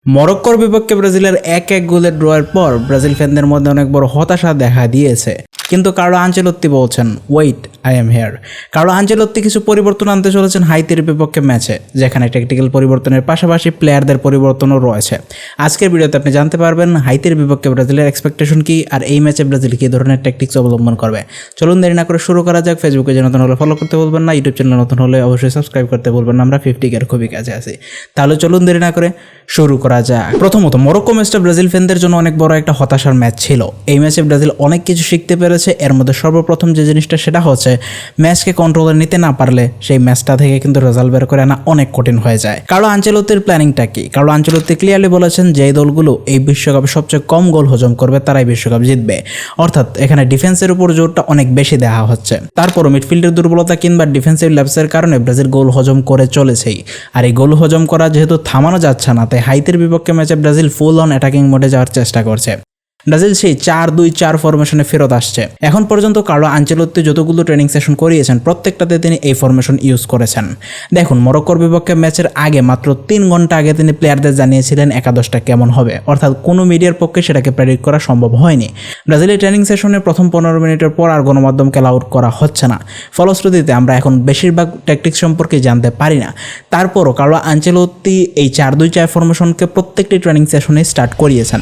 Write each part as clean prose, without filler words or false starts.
মরক্কোর বিপক্ষে ব্রাজিলের 1-1 গোলের ড্রয়ের পর ব্রাজিল ফ্যানদের মধ্যে অনেক বড় হতাশা দেখা দিয়েছে। কিন্তু কার্লো আনচেলত্তি বলছেন wait I am here. Carlo Ancelotti কিছু পরিবর্তন আনতে চলেছেন হাইতির বিপক্ষে ম্যাচে, যেখানে টেকটিক্যাল পরিবর্তনের পাশাপাশি প্লেয়ারদের পরিবর্তনও রয়েছে। আজকের ভিডিওতে আপনি জানতে পারবেন হাইতির বিপক্ষে ব্রাজিলের এক্সপেকটেশন কি, আর এই ম্যাচে ব্রাজিল কী ধরনের ট্যাকটিক্স অবলম্বন করবে। চলুন দেরি না করে শুরু করা যাক। ফেসবুকে যে নতুন হলে ফলো করতে বলবেন না, ইউটিউব চ্যানেল নতুন হলে অবশ্যই সাবস্ক্রাইব করতে বলবেন না। আমরা 50K খুবই কাছে আছি। তাহলে চলুন দেরি না করে শুরু করা যাক। প্রথমত মরক্কো ম্যাচটা ব্রাজিল ফ্যানদের জন্য অনেক বড় একটা হতাশার ম্যাচ ছিল। এই ম্যাচে ব্রাজিল অনেক কিছু শিখতে পেরেছে। এর মধ্যে সর্বপ্রথম যে জিনিসটা সেটা হচ্ছে ম্যাচকে কন্ট্রোলে নিতে না পারলে সেই ম্যাচটা থেকে কিন্তু রেজাল্ট বের করে আনা অনেক কঠিন হয়ে যায়। কার্লো আনচেলত্তির প্ল্যানিংটা কি? কার্লো আনচেলত্তি ক্লিয়ারলি বলেছেন যে দলগুলো এই বিশ্বকাপে সবচেয়ে কম গোল হজম করবে তারাই বিশ্বকাপ জিতবে। অর্থাৎ এখানে ডিফেন্সের উপর জোরটা অনেক বেশি দেওয়া হচ্ছে। তারপরও মিডফিল্ডের দুর্বলতা কিংবা ডিফেন্সিভ ল্যাপসের কারণে ব্রাজিল গোল হজম করে চলেছেই। আর এই গোল হজম করা যেহেতু থামানো যাচ্ছে না, তাই হাইতির বিপক্ষে ম্যাচে ব্রাজিল ফুল অন অ্যাটাকিং মোডে যাওয়ার চেষ্টা করছে। ব্রাজিল সেই 4-2-4 ফরমেশনে ফেরত আসছে। এখন পর্যন্ত কার্লো আনচেলত্তি যতগুলো ট্রেনিং সেশন করিয়েছেন প্রত্যেকটাতে তিনি এই ফরমেশন ইউজ করেছেন। দেখুন, মরক্কোর বিপক্ষে ম্যাচের আগে মাত্র 3 ঘন্টা আগে তিনি প্লেয়ারদের জানিয়েছিলেন একাদশটা কেমন হবে, অর্থাৎ কোনো মিডিয়ার পক্ষে সেটাকে প্রেডিক্ট করা সম্ভব হয়নি। ব্রাজিলের ট্রেনিং সেশনে প্রথম 15 মিনিটের পর আর গণমাধ্যমকে অ্যালাউড করা হচ্ছে না। ফলশ্রুতিতে আমরা এখন বেশিরভাগ ট্যাকটিক্স সম্পর্কে জানতে পারি না। তারপরও কার্লো আনচেলত্তি এই 4-2-4 ফরমেশনকে প্রত্যেকটি ট্রেনিং সেশনে স্টার্ট করিয়েছেন।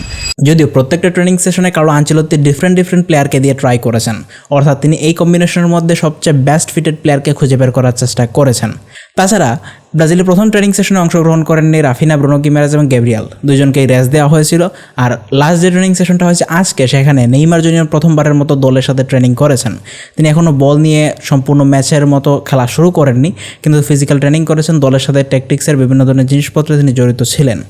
যদিও প্রত্যেকটা ট্রেনিং সেশনে কার্লো আনচেলত্তি ডিফারেন্ট প্লেয়ারকে দিয়ে ট্রাই করেছেন, অর্থাৎ তিনি এই কম্বিনেশনের মধ্যে সবচেয়ে বেস্ট ফিটেড প্লেয়ারকে খুঁজে বের করার চেষ্টা করেছেন। তাছাড়া ব্রাজিলের প্রথম ট্রেনিং সেশনে অংশগ্রহণ করেননি রাফিনা, ব্রুনো গিমেরেজ এবং গ্যাব্রিয়েল, দুজনকেই রেস্ট দেওয়া হয়েছিল। আর লাস্ট যে ট্রেনিং সেশনটা হয়েছে আজকে, সেখানে নেইমার জুনিয়র প্রথমবারের মতো দলের সাথে ট্রেনিং করেছেন। তিনি এখনও বল নিয়ে সম্পূর্ণ ম্যাচের মতো খেলা শুরু করেননি, কিন্তু ফিজিক্যাল ট্রেনিং করেছেন। দলের সাথে ট্যাকটিক্সের বিভিন্ন ধরনের জিনিসপত্রে তিনি জড়িত ছিলেন।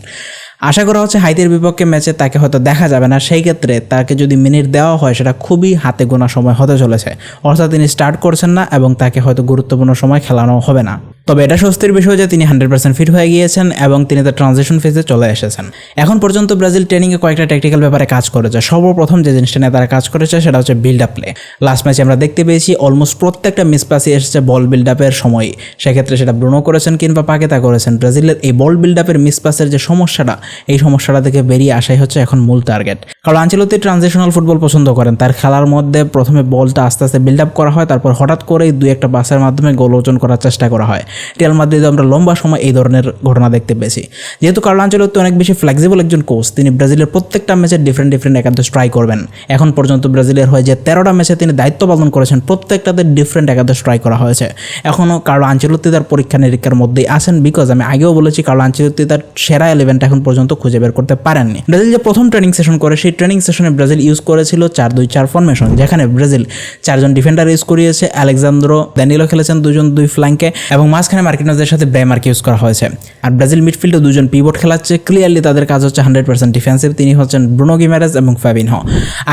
আশা করা হচ্ছে হাইতির বিপক্ষে ম্যাচে তাকে হয়তো দেখা যাবে না। সেই ক্ষেত্রে তাকে যদি মিনিট দেওয়া হয় সেটা খুবই হাতে গোনা সময় হতে চলেছে, অর্থাৎ তিনি স্টার্ট করছেন না এবং তাকে হয়তো গুরুত্বপূর্ণ সময় খেলানো হবে না। তবে এটা স্বস্তির বিষয় যে তিনি 100% ফিট হয়ে গিয়েছেন এবং তিনি তার ট্রানজিশন ফেজে চলে এসেছেন। এখন পর্যন্ত ব্রাজিল ট্রেনিংয়ে কয়েকটা টেকনিক্যাল ব্যাপারে কাজ করেছে। সর্বপ্রথম যে জিনিসটা নিয়ে তারা কাজ করেছে সেটা হচ্ছে বিল্ড আপ প্লে। লাস্ট ম্যাচে আমরা দেখতে পেয়েছি অলমোস্ট প্রত্যেকটা মিস পাসই এসেছে বল বিল্ড আপের সময়। সেক্ষেত্রে সেটা ব্রুনো করেছেন কিংবা পাকেতা করেছেন। ব্রাজিলের এই বল বিল্ড আপের মিস পাসের যে সমস্যাটা, এই সমস্যাটা থেকে বেরিয়ে আসাই হচ্ছে এখন মূল টার্গেট। কারণ আনচেলত্তি ট্রানজিশনাল ফুটবল পছন্দ করেন। তার খেলার মধ্যে প্রথমে বলটা আস্তে আস্তে বিল্ড আপ করা হয়, তারপর হঠাৎ করেই 2-1টা পাসের মাধ্যমে গোল অর্জন করার চেষ্টা করা হয়। রিয়াল মাদ্রিদে আমরা লম্বা সময় এই ধরনের ঘটনা দেখতে পেয়েছি। যেহেতু কার্লো আনচেলত্তি অনেক বেশি ফ্লেক্সিবল একজন কোচ, তিনি ব্রাজিলের প্রত্যেকটা ম্যাচে ডিফারেন্ট একাদশ ট্রাই করবেন। এখন পর্যন্ত ব্রাজিলের হয়ে যে 13টা ম্যাচে তিনি দায়িত্ব পালন করেছেন, প্রত্যেকটাতে ডিফারেন্ট একাদশ ট্রাই করা হয়েছে। এখনও কার্লো আনচেলত্তি তার পরীক্ষা নিরীক্ষার মধ্যেই আছেন, বিকজ আমি আগেও বলেছি কার্লো আনচেলত্তি তার সেরা 11টা এখন পর্যন্ত খুঁজে বের করতে পারেননি। ব্রাজিল যে প্রথম ট্রেনিং সেশন করে, সেই ট্রেনিং সেশনে ব্রাজিল ইউজ করেছিল 4-2-4 ফরমেশন, যেখানে ব্রাজিল 4 জন ডিফেন্ডার ইউজ করিয়েছে। আলেক্সান্দ্রো দানিলো খেলেছেন 2 জন 2 ফ্ল্যাঙ্কে এবং মাঝখানে মার্কিনোজের সাথে ব্রেমারকে ইউজ করা হয়েছে। আর ব্রাজিল মিডফিল্ডে 2 জন পিভট খেলাচ্ছে। ক্লিয়ারলি তাদের কাজ হচ্ছে 100% ডিফেন্সিভ। তিনি হচ্ছেন ব্রুনো গিমেরেজ এবং ফাবিনহো।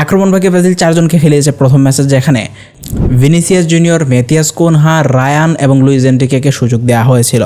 আক্রমণ ভাগে ব্রাজিল 4 জনকে খেলিয়েছে প্রথম ম্যাচে, যেখানে Vinicius Junior, Matheus Cunha, Rayan এবং লুইস এনরিকেকে সুযোগ দেওয়া হয়েছিল।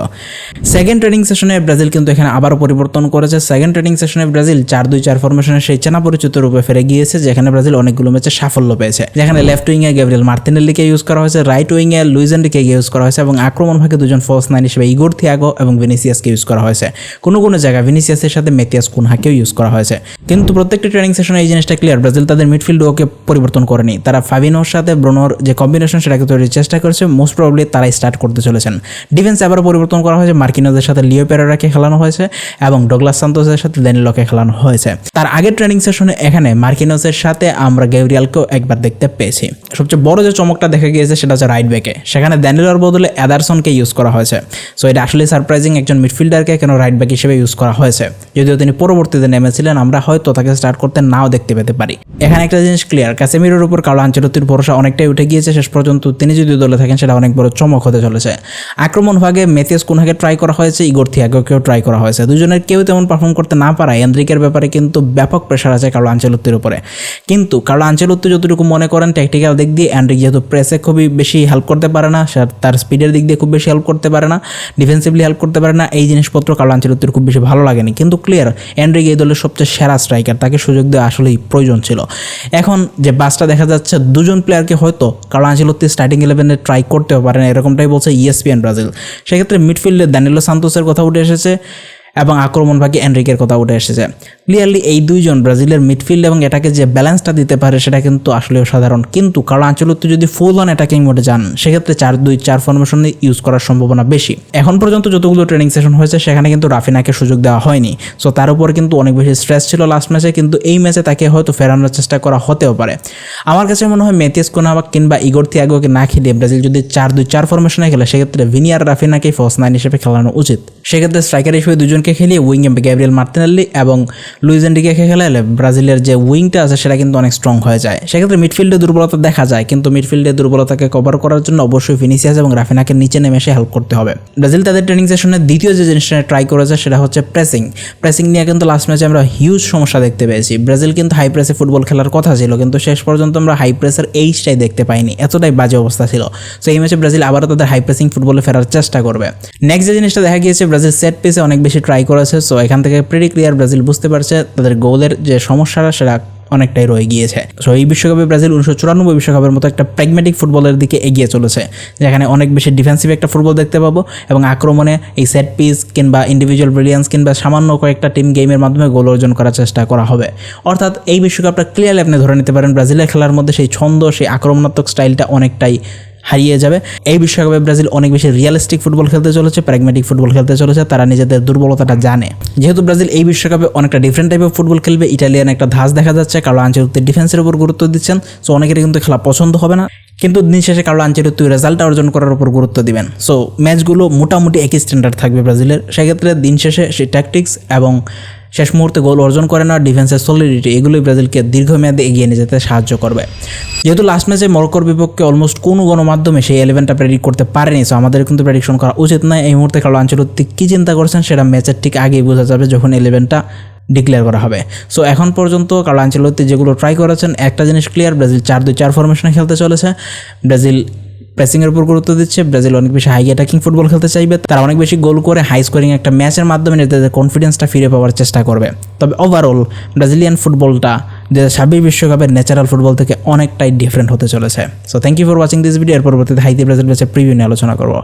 সেকেন্ড ট্রেনিং সেশনে ব্রাজিল কিন্তু এখানে আবারও পরিবর্তন করেছে। সেকেন্ড ট্রেনিং সেশনে ব্রাজিল 4-2-4 ফরমেশনের সেই চেনা পরিচিত রূপে ফিরে গিয়েছে, যেখানে ব্রাজিল অনেকগুলো ম্যাচে সাফল্য পেয়েছে। যেখানে লেফট উইংয়ে গ্যাব্রিয়েল মার্তিনেল্লিকে ইউজ করা হয়েছে, রাইট উইংয়ে লুইস এনরিকে ইউজ করা হয়েছে এবং আক্রমণ ভাগে 2 জন ফলস 9 হিসেবে ইগোর থিয়াগো এবং ভিনিসিয়াসকে ইউজ করা হয়েছে। কোনো জায়গায় ভিনিসিয়াসের সাথে ম্যাথিয়াস কুনহাকেও ইউজ করা হয়েছে। কিন্তু প্রত্যেকটি ট্রেনিং সেশনে এই জিনিসটা ক্লিয়ার, ব্রাজিল তাদের মিডফিল্ড ওকে পরিবর্তন করেনি। তারা ফাবিনোর সাথে ব্রুনোর যে কম্বিনেশন সেটাকে তৈরির চেষ্টা করেছে। মোস্ট প্রবাবলি তারাই স্টার্ট করতে চলেছেন। ডিফেন্স আবারও পরিবর্তন করা হয়েছে। মার্কিনোজের সাথে লিও পেরেরাকে খেলানো হয়েছে এবং ডগলাস সান্তোসের সাথে দানিলোকে খেলানো হয়েছে। তার আগের ট্রেনিং সেশনে এখানে মার্কিনোজের সাথে আমরা গ্যাব্রিয়েলকেও একবার দেখতে পেয়েছি। সবচেয়ে বড় যে চমকটা দেখা গিয়েছে সেটা হচ্ছে রাইট ব্যাকে, সেখানে দানিলোর বদলে এদারসনকে ইউজ করা হয়েছে। সো এটা আসলে সারপ্রাইজিং, একজন মিডফিল্ডারকে কেন রাইট ব্যাক হিসেবে ইউজ করা হয়েছে। যদিও তিনি পরবর্তীতে নেমেছিলেন, আমরা হয়তো তাকে স্টার্ট করতে নাও দেখতে পেতে পারি। এখানে একটা জিনিস ক্লিয়ার, ক্যাসেমিরোর উপর কার্লো আনচেলত্তির ভরসা অনেকটাই উঠে গিয়েছে। শেষ পর্যন্ত তিনি যদি দলে থাকেন সেটা অনেক বড় চমক হতে চলেছে। আক্রমণ ভাগে ম্যাথিয়াস কুনহাকে ট্রাই করা হয়েছে, ইগোর থিয়াগোকেও ট্রাই করা হয়েছে। দুজনের কেউ তেমন পারফর্ম করতে না পারায় এনরিকের ব্যাপারে কিন্তু ব্যাপক প্রেশার আছে কার্লো আনচেলত্তির উপরে। কিন্তু কার্লো আনচেলত্তি যতটুকু মনে করেন ট্যাকটিক্যাল দিক দিয়ে এনরিক যেহেতু প্রেসে খুবই বেশি হেল্প করতে পারে না, তার স্পিডের দিক দিয়ে খুব বেশি হেল্প করতে পারে না, ডিফেন্সিভলি হেল্প করতে পারে না, এই জিনিসপত্র কার্লো আনচেলত্তির খুব বেশি ভালো লাগেনি। কিন্তু ক্লিয়ার, এনরিক এই দলের সবচেয়ে সেরা স্ট্রাইকার, তাকে সুযোগ দেওয়া আসলেই প্রয়োজন ছিল। এখন যে বাসটা দেখা যাচ্ছে, 2 জন প্লেয়ারকে হয়তো কার্লো আনচেলত্তি স্টার্টিং 11-এ ট্রাই করতেও পারেন, এরকমটাই বলছে ESPN ব্রাজিল। সেক্ষেত্রে মিডফিল্ডে দানিলো সান্তোসের কথা উঠে এসেছে এবং আক্রমণভাগী এনরিকের কথা উঠে এসেছে। ক্লিয়ারলি এই দুইজন ব্রাজিলের মিডফিল্ড এবং এটাকে যে ব্যালেন্সটা দিতে পারে সেটা কিন্তু আসলে সাধারণ। কিন্তু কার্লো আনচেলত্তি যদি ফুল অন অ্যাটাকিং মোডে যান সেক্ষেত্রে 4-2-4 ফরমেশনে ইউজ করার সম্ভাবনা বেশি। এখন পর্যন্ত যতগুলো ট্রেনিং সেশন হয়েছে সেখানে কিন্তু রাফিনাকে সুযোগ দেওয়া হয়নি। সো তার উপর কিন্তু অনেক বেশি স্ট্রেস ছিল লাস্ট ম্যাচে, কিন্তু এই ম্যাচে তাকে হয়তো ফেরানোর চেষ্টা করা হতেও পারে। আমার কাছে মনে হয় মেথিয়াস কুনহা কিংবা ইগোর থিয়াগোকে না খেলিয়ে ব্রাজিল যদি 4-2-4 ফরমেশনে খেলে সেক্ষেত্রে ভিনিয়ার রাফিনাকেই ফলস 9 হিসেবে খেলানো উচিত। সেক্ষেত্রে স্ট্রাইকার হিসেবে দুজনকে খেলিয়ে উইংয়ে গ্যাব্রিয়েল মার্টিনেল্লি এবং লুইস এনরিকেকে খেলালে ব্রাজিলের যে উইংটা আছে সেটা কিন্তু অনেক স্ট্রং হয়ে যায়। সেক্ষেত্রে মিডফিল্ডে দুর্বলতা দেখা যায়, কিন্তু মিডফিল্ডে দুর্বলতাকে কভার করার জন্য অবশ্যই ভিনিসিয়াস এবং রাফিনাকে নিচে নেমে এসে হেল্প করতে হবে। ব্রাজিল তাদের ট্রেনিং সেশনে দ্বিতীয় যে জিনিসটা ট্রাই করেছে সেটা হচ্ছে প্রেসিং নিয়ে কিন্তু লাস্ট ম্যাচে আমরা হিউজ সমস্যা দেখতে পেয়েছি। ব্রাজিল কিন্তু হাই প্রেসে ফুটবল খেলার কথা ছিল, কিন্তু শেষ পর্যন্ত আমরা হাই প্রেসের এইচটাই দেখতে পাইনি, এতটাই বাজে অবস্থা ছিল। সো এই ম্যাচে ব্রাজিল আবারও তাদের হাই প্রেসিং ফুটবলে ফেরার চেষ্টা করবে। নেক্সট যে জিনিসটা দেখা গিয়েছে ব্রাজিল সেট পিসে অনেক বেশি ট্রাই করেছে। সো এখান থেকে প্রিটি ক্লিয়ার ব্রাজিল বুঝতে পারছে তাদের গোলের যে সমস্যাটা সেটা অনেকটাই রয়ে গিয়েছে। সো এই বিশ্বকাপে ব্রাজিল 1994 বিশ্বকাপের মতো একটা প্র্যাগম্যাটিক ফুটবলের দিকে এগিয়ে চলেছে, যেখানে অনেক বেশি ডিফেন্সিভ একটা ফুটবল দেখতে পাবো এবং আক্রমণে এই সেট পিস কিংবা ইন্ডিভিজুয়াল ব্রিলিয়ান্স কিংবা সামান্য কয়েকটা টিম গেমের মাধ্যমে গোল অর্জন করার চেষ্টা করা হবে। অর্থাৎ এই বিশ্বকাপটা ক্লিয়ারলি আপনি ধরে নিতে পারেন ব্রাজিলের খেলার মধ্যে সেই ছন্দ, সেই আক্রমণাত্মক স্টাইলটা অনেকটাই হারিয়ে যাবে। এই বিশ্বকাপে ব্রাজিল অনেক বেশি রিয়েলিস্টিক ফুটবল খেলতে চলেছে, প্র্যাগম্যাটিক ফুটবল খেলতে চলেছে। তারা নিজেদের দুর্বলতাটা জানে। যেহেতু ব্রাজিল এই বিশ্বকাপে অনেকটা ডিফারেন্ট টাইপের ফুটবল খেলবে, ইটালিয়ান একটা ধাঁচ দেখা যাচ্ছে। কার্লো আনচেলত্তি ডিফেন্সের উপর গুরুত্ব দিচ্ছেন। সো অনেকের কিন্তু খেলা পছন্দ হবে না, কিন্তু দিন শেষে কার্লো আনচেলত্তি রেজাল্ট অর্জন করার উপর গুরুত্ব দিবেন। সো ম্যাচগুলো মোটামুটি একই স্ট্যান্ডার্ড থাকবে ব্রাজিলের। সেক্ষেত্রে দিন শেষে সেই ট্যাকটিক্স এবং শেষ মুহূর্তে গোল অর্জন করে না ডিফেন্সের সলিডিটি, এগুলোই ব্রাজিলকে দীর্ঘমেয়াদে এগিয়ে নিয়ে যেতে সাহায্য করবে। যেহেতু লাস্ট ম্যাচে মরক্কোর বিপক্ষে অলমোস্ট কোনো গণমাধ্যমে সেই 11টা প্রেডিক্ট করতে পারেনি, সো আমাদের কিন্তু প্রেডিকশন করা উচিত নয়। এই মুহূর্তে কার্লো আনচেলত্তি কী চিন্তা করছেন সেটা ম্যাচের ঠিক আগেই বোঝা যাবে যখন 11টা ডিক্লেয়ার করা হবে। সো এখন পর্যন্ত কার্লো আনচেলত্তি যেগুলো ট্রাই করেছেন একটা জিনিস ক্লিয়ার, ব্রাজিল 4-2-4 ফরমেশনে খেলতে চলেছে। ব্রাজিল প্রেসিংয়ের উপর গুরুত্ব দিচ্ছে। ব্রাজিল অনেক বেশি হাই অ্যাটাকিং ফুটবল খেলতে চাইবে। তারা অনেক বেশি গোল করে হাই স্কোরিং একটা ম্যাচের মাধ্যমে নিজেদের কনফিডেন্সটা ফিরে পাওয়ার চেষ্টা করবে। তবে ওভারঅল ব্রাজিলিয়ান ফুটবলটা 2026 বিশ্বকাপের ন্যাচারাল ফুটবল থেকে অনেকটাই ডিফারেন্ট হতে চলেছে। So thank you for watching this video. এর পরবর্তীতে হাইতি ব্রাজিল ম্যাচের প্রিভিউ নিয়ে আলোচনা করবো।